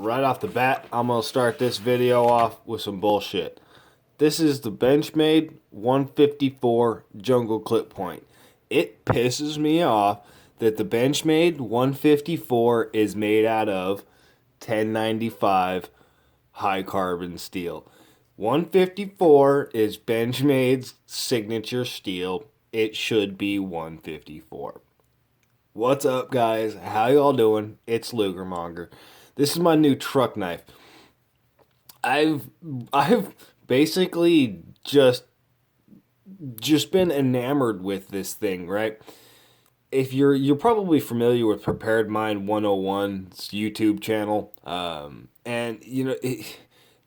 right off the bat, I'm going to start this video off with some bullshit. This is the Benchmade 154 Jungle Clip Point. It pisses me off that the Benchmade 154 is made out of 1095 high carbon steel. 154 is Benchmade's signature steel. It should be 154. What's up, guys? How y'all doing? It's Lugermonger. This is my new truck knife. I've basically just been enamored with this thing, right? If you're probably familiar with Prepared Mind 101's YouTube channel, and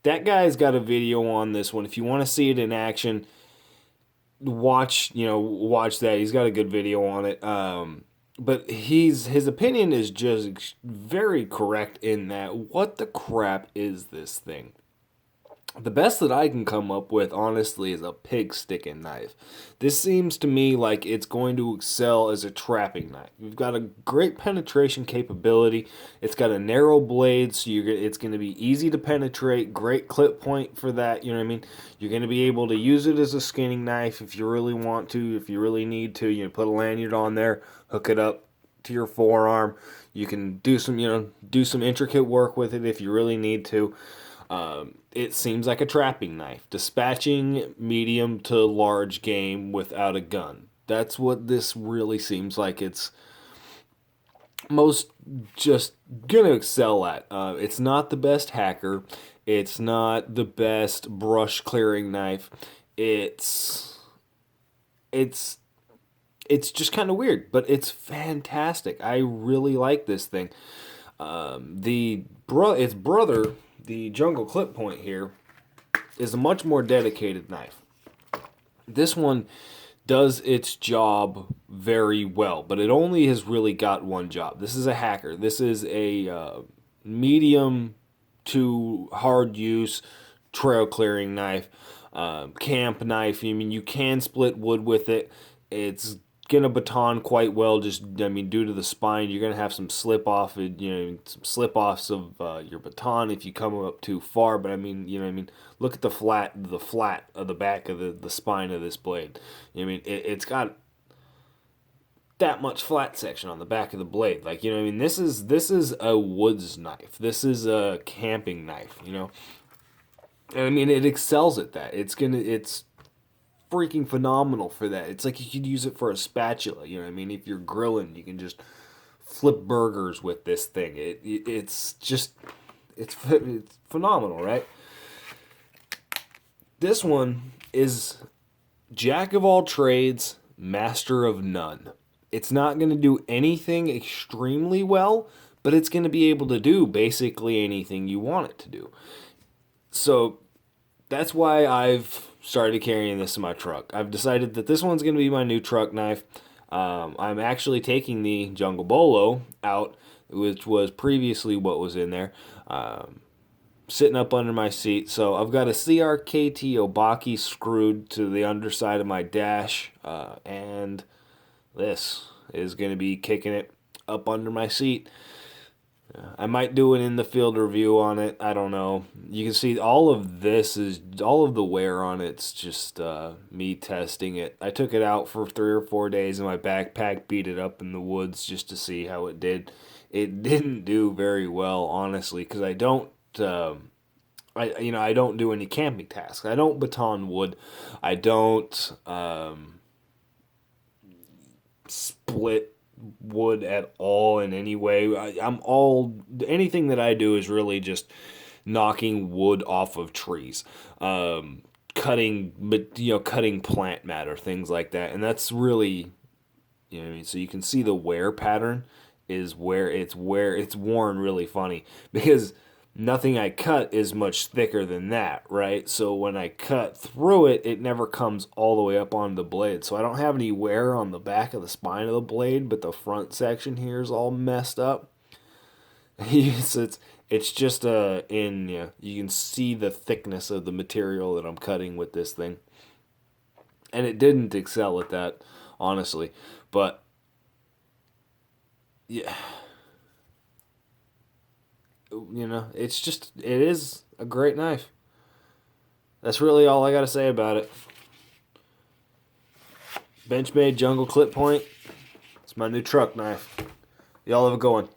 that guy's got a video on this one. If you want to see it in action, watch that. He's got a good video on it. But his opinion is just very correct in that what the crap is this thing? The best that I can come up with, honestly, is a pig sticking knife. This seems to me like it's going to excel as a trapping knife. You've got a great penetration capability. It's got a narrow blade, so it's going to be easy to penetrate. Great clip point for that, you know what I mean? You're going to be able to use it as a skinning knife if you really want to, if you really need to. You know, put a lanyard on there, hook it up to your forearm. You can do some intricate work with it if you really need to. It seems like a trapping knife, dispatching medium to large game without a gun. That's what this really seems like it's most just gonna excel at. It's not the best hacker. It's not the best brush clearing knife. It's just kind of weird, but it's fantastic. I really like this thing. Its brother, the Jungle Clip Point here, is a much more dedicated knife. This one does its job very well, but it only has really got one job. This is a hacker. This is a medium to hard use trail clearing knife, camp knife. I mean, you can split wood with it. It's gonna baton quite well. Due to the spine, you're gonna have some slip offs of your baton if you come up too far. But look at the flat of the back of the spine of this blade. It's got that much flat section on the back of the blade. This is a woods knife. This is a camping knife. It excels at that. It's freaking phenomenal for that. It's like you could use it for a spatula. If you're grilling, you can just flip burgers with this thing. It's phenomenal, right? This one is jack of all trades, master of none. It's not going to do anything extremely well, but it's going to be able to do basically anything you want it to do. So that's why I've started carrying this in my truck. I've decided that this one's going to be my new truck knife. I'm actually taking the Jungle Bolo out, which was previously what was in there, sitting up under my seat. So I've got a CRKT Obaki screwed to the underside of my dash, and this is going to be kicking it up under my seat. I might do an in the field review on it. I don't know. You can see all of the wear on it's just me testing it. I took it out for 3 or 4 days in my backpack, beat it up in the woods just to see how it did. It didn't do very well, honestly, because I don't do any camping tasks. I don't baton wood. I don't split wood at all in any way. Anything that I do is really just knocking wood off of trees, cutting plant matter, things like that. And that's really, so you can see the wear pattern is where it's worn really funny, because nothing I cut is much thicker than that, right? So when I cut through it, it never comes all the way up on the blade. So I don't have any wear on the back of the spine of the blade, but the front section here is all messed up. It's just you can see the thickness of the material that I'm cutting with this thing. And it didn't excel at that, honestly. But yeah, You know, it is a great knife. That's really all I got to say about it. Benchmade Jungle Clip Point. It's my new truck knife. Y'all have a good one.